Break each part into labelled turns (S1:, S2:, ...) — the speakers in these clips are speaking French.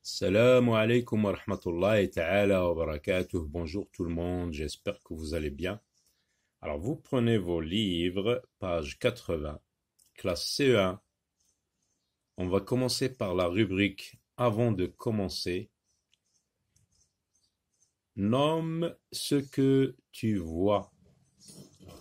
S1: Salam alaikum wa rahmatullahi ta'ala wa barakatuh. Bonjour tout le monde, j'espère que vous allez bien. Alors vous prenez vos livres, page 80, classe CE1. On va commencer par la rubrique avant de commencer. Nomme ce que tu vois.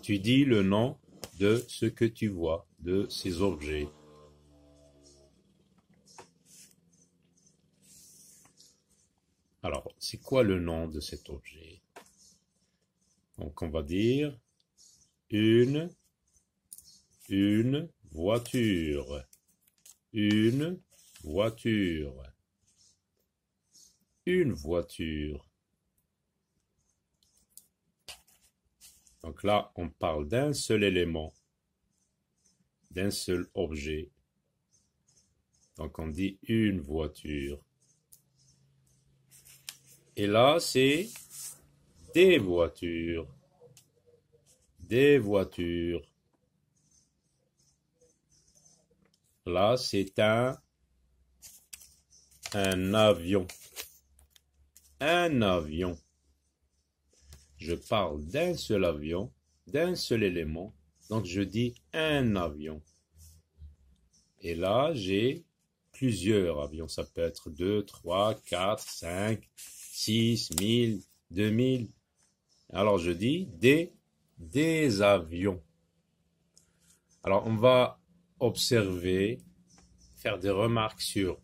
S1: Tu dis le nom de ce que tu vois, de ces objets. Alors, c'est quoi le nom de cet objet? Donc, on va dire une voiture, une voiture, une voiture. Donc là, on parle d'un seul élément, d'un seul objet. Donc, on dit une voiture. Et là, c'est des voitures. Des voitures. Là, c'est un avion. Un avion. Je parle d'un seul avion, d'un seul élément. Donc, je dis un avion. Et là, j'ai plusieurs avions. Ça peut être 2, 3, 4, 5, 6, 1000, 2000. Alors, je dis des avions. Alors, on va observer, faire des remarques sur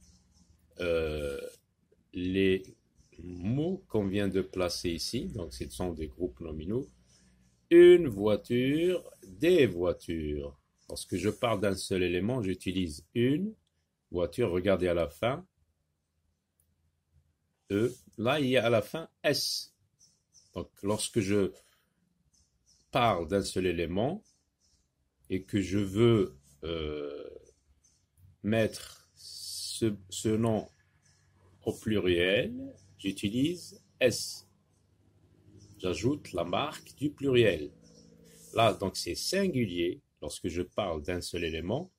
S1: les mots qu'on vient de placer ici. Donc, ce sont des groupes nominaux. Une voiture, des voitures. Lorsque je parle d'un seul élément, j'utilise une voiture. Regardez à la fin. E. Là, il y a à la fin S. Donc, lorsque je parle d'un seul élément et que je veux mettre ce nom au pluriel, j'utilise S. J'ajoute la marque du pluriel. Là, donc, c'est singulier. Lorsque je parle d'un seul élément,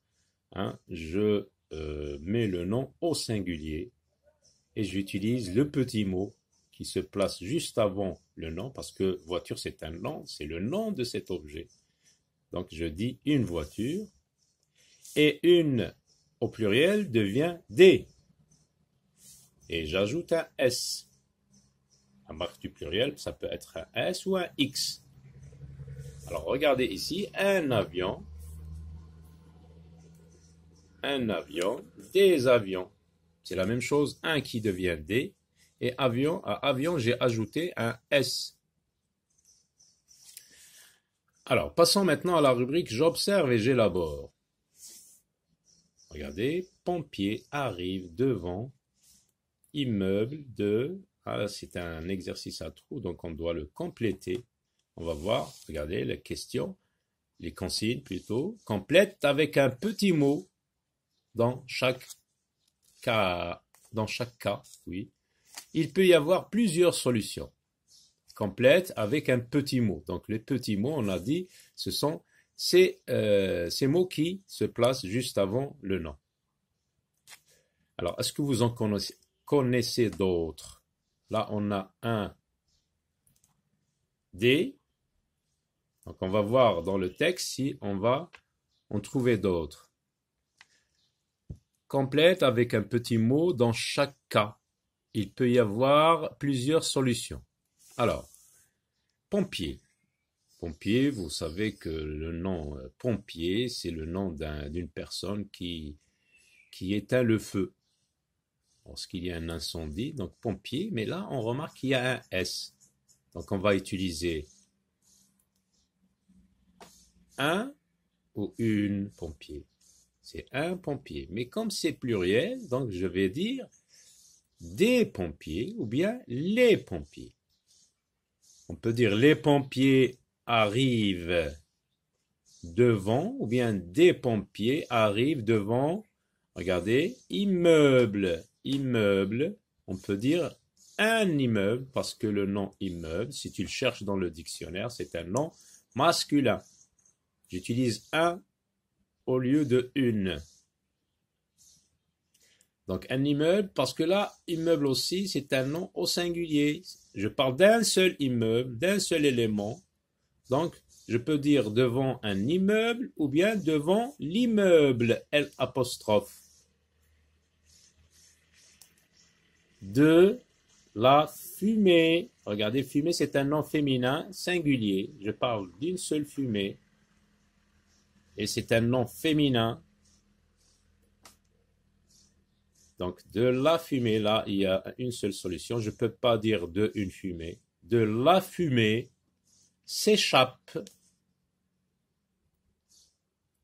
S1: je mets le nom au singulier et j'utilise le petit mot qui se place juste avant le nom, parce que voiture, c'est un nom, c'est le nom de cet objet. Donc, je dis une voiture, et une au pluriel devient des. Et j'ajoute un S. La marque du pluriel, ça peut être un S ou un X. Alors, regardez ici, un avion, des avions. C'est la même chose, un qui devient des. Et avion, à avion, j'ai ajouté un S. Alors, passons maintenant à la rubrique j'observe et j'élabore. Regardez, pompier arrive devant, immeuble de... Ah, c'est un exercice à trous, donc on doit le compléter. On va voir, regardez, les questions, les consignes plutôt. Complète avec un petit mot dans chaque cas, oui. Il peut y avoir plusieurs solutions. Complète avec un petit mot. Donc les petits mots, on a dit, ce sont ces mots qui se placent juste avant le nom. Alors, est-ce que vous en connaissez d'autres? Là, on a un des. Donc on va voir dans le texte si on va en trouver d'autres. Complète avec un petit mot dans chaque cas. Il peut y avoir plusieurs solutions. Alors, pompier. Pompier, vous savez que le nom pompier, c'est le nom d'une personne qui éteint le feu lorsqu'il y a un incendie. Donc pompier, mais là, on remarque qu'il y a un S. Donc on va utiliser un ou une pompier. C'est un pompier. Mais comme c'est pluriel, donc je vais dire des pompiers ou bien les pompiers. On peut dire les pompiers arrivent devant ou bien des pompiers arrivent devant. Regardez, immeuble. Immeuble, on peut dire un immeuble parce que le nom immeuble, si tu le cherches dans le dictionnaire, c'est un nom masculin. J'utilise un au lieu de une. Donc un immeuble, parce que là, immeuble aussi, c'est un nom au singulier. Je parle d'un seul immeuble, d'un seul élément. Donc, je peux dire devant un immeuble ou bien devant l'immeuble, L apostrophe. De la fumée. Regardez, fumée, c'est un nom féminin singulier. Je parle d'une seule fumée. Et c'est un nom féminin. Donc, de la fumée, là, il y a une seule solution. Je ne peux pas dire de une fumée. De la fumée s'échappe.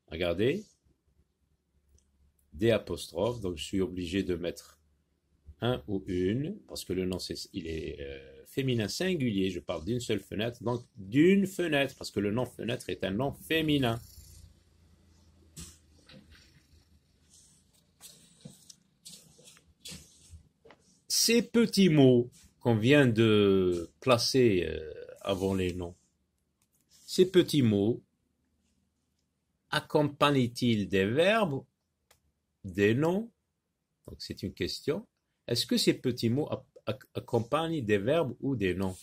S1: Regardez. Des apostrophes. Donc, je suis obligé de mettre un ou une, parce que le nom, il est féminin singulier. Je parle d'une seule fenêtre. Donc, d'une fenêtre, parce que le nom fenêtre est un nom féminin. Ces petits mots qu'on vient de placer avant les noms, ces petits mots accompagnent-ils des verbes, des noms? Donc c'est une question. Est-ce que ces petits mots accompagnent des verbes ou des noms?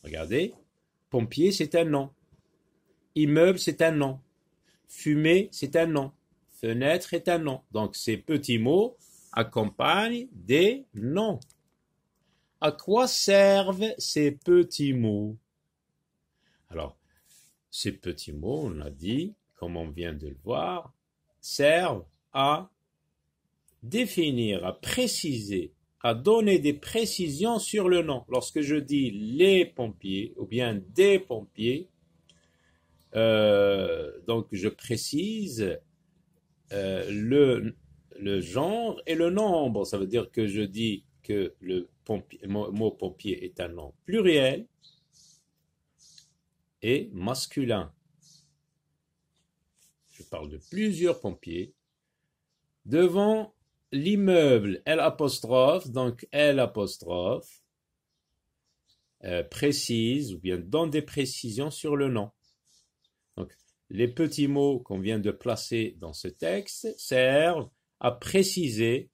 S1: Regardez, pompier c'est un nom, immeuble c'est un nom, fumée c'est un nom, fenêtre est un nom. Donc ces petits mots accompagnent des noms. À quoi servent ces petits mots? Alors, ces petits mots, on a dit, comme on vient de le voir, servent à définir, à préciser, à donner des précisions sur le nom. Lorsque je dis les pompiers ou bien des pompiers, donc je précise le genre et le nombre. Ça veut dire que je dis que le mot pompier est un nom pluriel et masculin. Je parle de plusieurs pompiers. Devant l'immeuble, L apostrophe, donc L apostrophe, précise ou bien donne des précisions sur le nom. Donc, les petits mots qu'on vient de placer dans ce texte servent à préciser,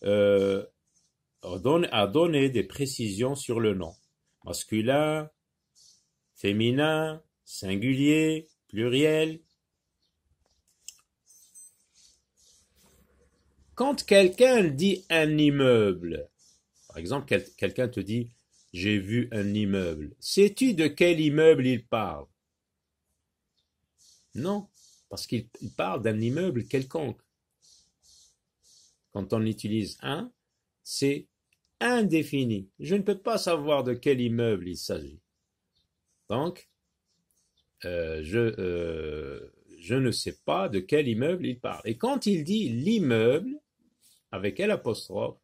S1: à donner des précisions sur le nom. Masculin, féminin, singulier, pluriel. Quand quelqu'un dit un immeuble, par exemple, quelqu'un te dit « j'ai vu un immeuble », sais-tu de quel immeuble il parle? Non, parce qu'il parle d'un immeuble quelconque. Quand on utilise un, c'est indéfini. Je ne peux pas savoir de quel immeuble il s'agit. Donc, je ne sais pas de quel immeuble il parle. Et quand il dit l'immeuble, avec L apostrophe,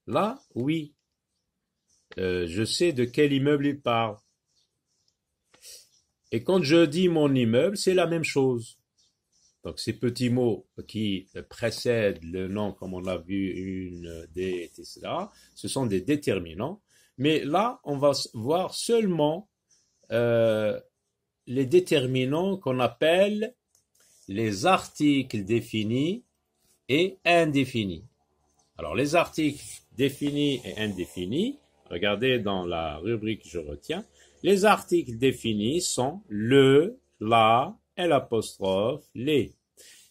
S1: là, oui, je sais de quel immeuble il parle. Et quand je dis mon immeuble, c'est la même chose. Donc ces petits mots qui précèdent le nom, comme on l'a vu, une, des, etc., ce sont des déterminants. Mais là, on va voir seulement les déterminants qu'on appelle les articles définis et indéfinis. Alors les articles définis et indéfinis, regardez dans la rubrique je retiens, les articles définis sont le, la, l'apostrophe, les.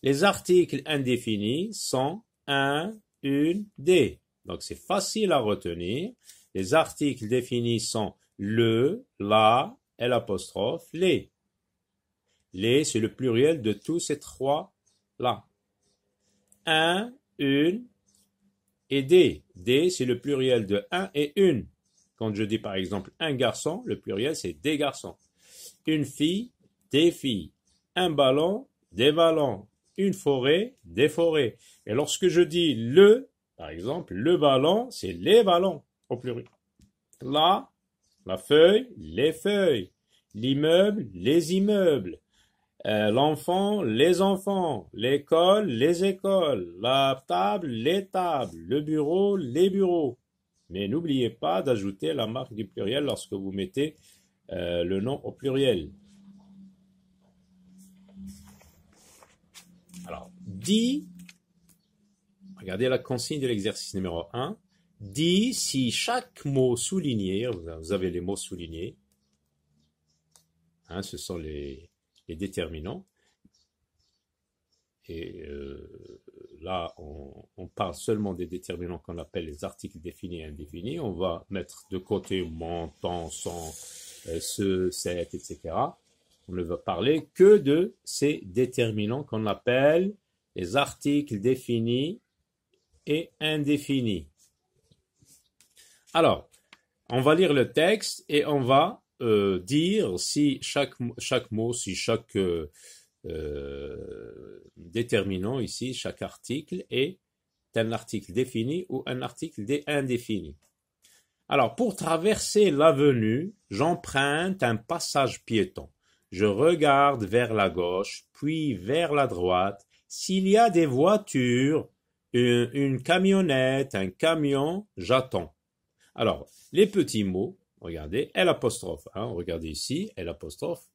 S1: Les articles indéfinis sont un, une, des. Donc c'est facile à retenir. Les articles définis sont le, la, l'apostrophe, les. Les, c'est le pluriel de tous ces trois-là. Un, une et des. Des, c'est le pluriel de un et une. Quand je dis par exemple un garçon, le pluriel c'est des garçons. Une fille, des filles. Un ballon, des ballons. Une forêt, des forêts. Et lorsque je dis le, par exemple, le ballon, c'est les ballons au pluriel. La feuille, les feuilles. L'immeuble, les immeubles. L'enfant, les enfants. L'école, les écoles. La table, les tables. Le bureau, les bureaux. Mais n'oubliez pas d'ajouter la marque du pluriel lorsque vous mettez le nom au pluriel. Alors, dit, Regardez la consigne de l'exercice numéro 1. Dit si chaque mot souligné, vous avez les mots soulignés, hein, ce sont les déterminants. Et là, on parle seulement des déterminants qu'on appelle les articles définis et indéfinis. On va mettre de côté mon, ton, son, ce, cette, etc. On ne va parler que de ces déterminants qu'on appelle les articles définis et indéfinis. Alors, on va lire le texte et on va dire si chaque mot, si chaque déterminant ici, chaque article est un article défini ou un article indéfini. Alors, pour traverser l'avenue, j'emprunte un passage piéton. Je regarde vers la gauche, puis vers la droite. S'il y a des voitures, une camionnette, un camion, j'attends. Alors, les petits mots, regardez, L', hein, regardez ici, L',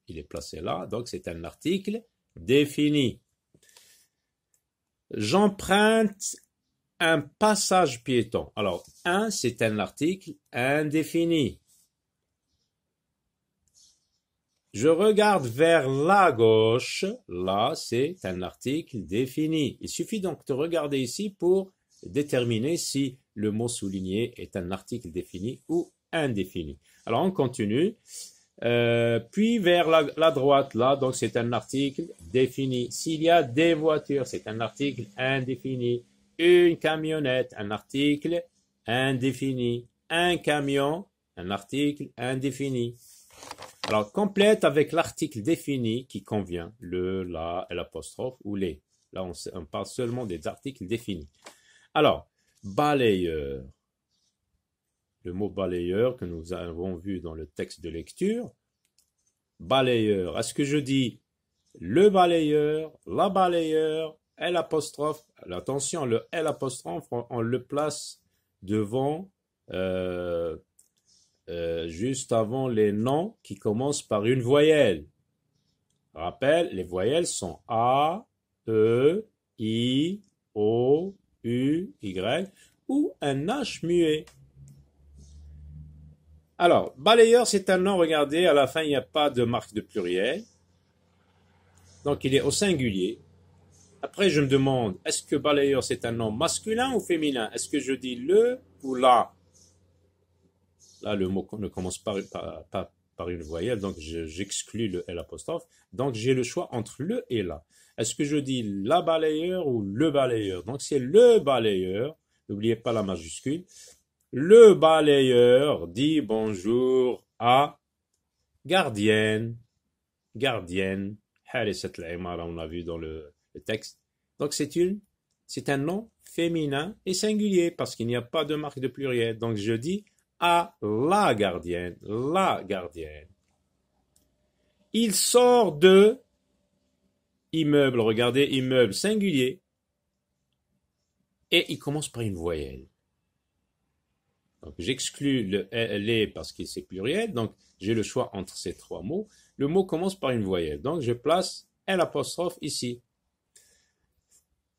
S1: il est placé là, donc c'est un article défini. J'emprunte un passage piéton. Alors, un, c'est un article indéfini. Je regarde vers la gauche. Là, c'est un article défini. Il suffit donc de regarder ici pour déterminer si le mot souligné est un article défini ou indéfini. Alors, on continue. Puis vers la droite, là, donc c'est un article défini. S'il y a des voitures, c'est un article indéfini. Une camionnette, un article indéfini. Un camion, un article indéfini. Alors, complète avec l'article défini qui convient, le, la, l'apostrophe ou les. Là, on parle seulement des articles définis. Alors, balayeur. Le mot balayeur que nous avons vu dans le texte de lecture. Balayeur. Est-ce que je dis le balayeur, la balayeur, l'apostrophe? Attention, le l'apostrophe, on le place devant juste avant les noms qui commencent par une voyelle. Rappel, les voyelles sont A, E, I, O, U, Y ou un H muet. Alors, balayeur, c'est un nom, regardez, à la fin, il n'y a pas de marque de pluriel. Donc, il est au singulier. Après, je me demande, est-ce que balayeur, c'est un nom masculin ou féminin? Est-ce que je dis le ou la? Là, le mot ne commence pas par une voyelle, donc j'exclus le L'. Donc, j'ai le choix entre le et la. Est-ce que je dis la balayeur ou le balayeur? Donc, c'est le balayeur. N'oubliez pas la majuscule. Le balayeur dit bonjour à gardienne. Gardienne. On a vu dans le texte. Donc, c'est un nom féminin et singulier parce qu'il n'y a pas de marque de pluriel. Donc, je dis à la gardienne, la gardienne. Il sort de immeuble, regardez, immeuble singulier. Et il commence par une voyelle. Donc j'exclus le les parce que c'est pluriel, donc j'ai le choix entre ces trois mots. Le mot commence par une voyelle, donc je place l'apostrophe ici.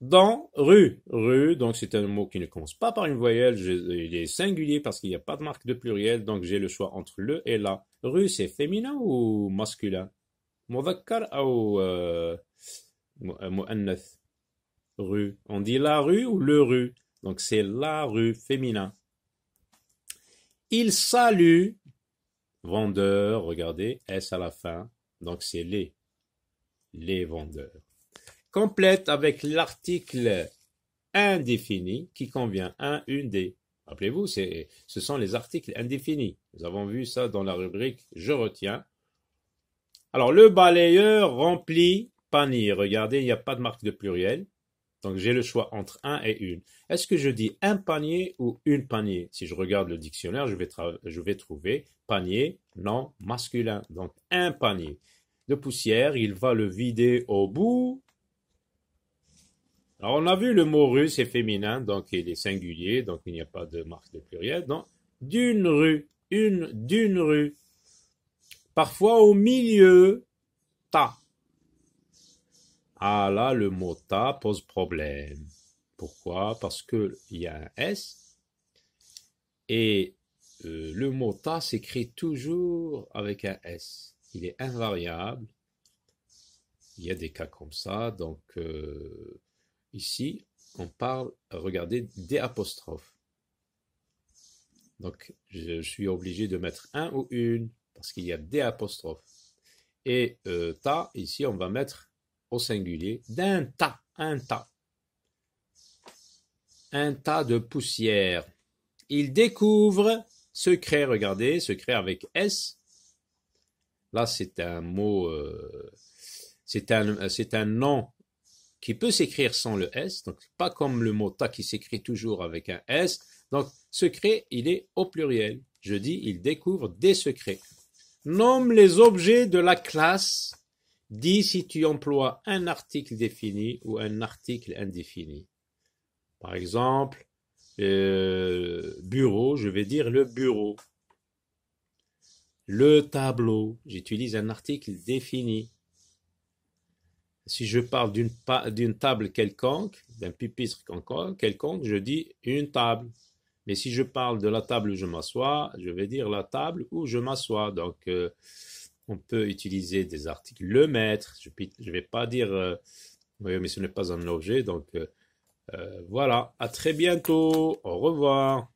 S1: Dans rue, rue, donc c'est un mot qui ne commence pas par une voyelle, il est singulier parce qu'il n'y a pas de marque de pluriel, donc j'ai le choix entre le et la. Rue, c'est féminin ou masculin? Mudhakkar ou mu'annath? Rue. On dit la rue ou le rue? Donc c'est la rue, féminin. Il salue, vendeur, regardez, S à la fin, donc c'est les vendeurs. Complète avec l'article indéfini qui convient un, une, des. Rappelez-vous, ce sont les articles indéfinis. Nous avons vu ça dans la rubrique « Je retiens ». Alors, le balayeur remplit panier. Regardez, il n'y a pas de marque de pluriel. Donc, j'ai le choix entre un et une. Est-ce que je dis un panier ou une panier? Si je regarde le dictionnaire, je vais trouver panier, non, masculin. Donc, un panier de poussière. Il va le vider au bout. Alors, on a vu le mot rue, c'est féminin, donc il est singulier, donc il n'y a pas de marque de pluriel. Donc, d'une rue, d'une rue. Parfois au milieu, ta. Ah là, le mot ta pose problème. Pourquoi? Parce qu'il y a un S et le mot ta s'écrit toujours avec un S. Il est invariable. Il y a des cas comme ça. Donc ici, on parle, regardez, des apostrophes. Donc je suis obligé de mettre un ou une parce qu'il y a des apostrophes. Et ta, ici, on va mettre au singulier d'un tas, un tas. Un tas de poussière. Il découvre secret, regardez, secret avec S. Là, c'est un mot, c'est un nom qui peut s'écrire sans le S, donc pas comme le mot ta qui s'écrit toujours avec un S. Donc, secret, il est au pluriel. Je dis, il découvre des secrets. Nomme les objets de la classe. Dis si tu emploies un article défini ou un article indéfini. Par exemple, bureau, je vais dire le bureau. Le tableau, j'utilise un article défini. Si je parle d'une table quelconque, d'un pupitre quelconque, je dis une table. Mais si je parle de la table où je m'assois, je vais dire la table où je m'assois. Donc, on peut utiliser des articles. Le maître, je ne vais pas dire, oui, mais ce n'est pas un objet. Donc, voilà. À très bientôt. Au revoir.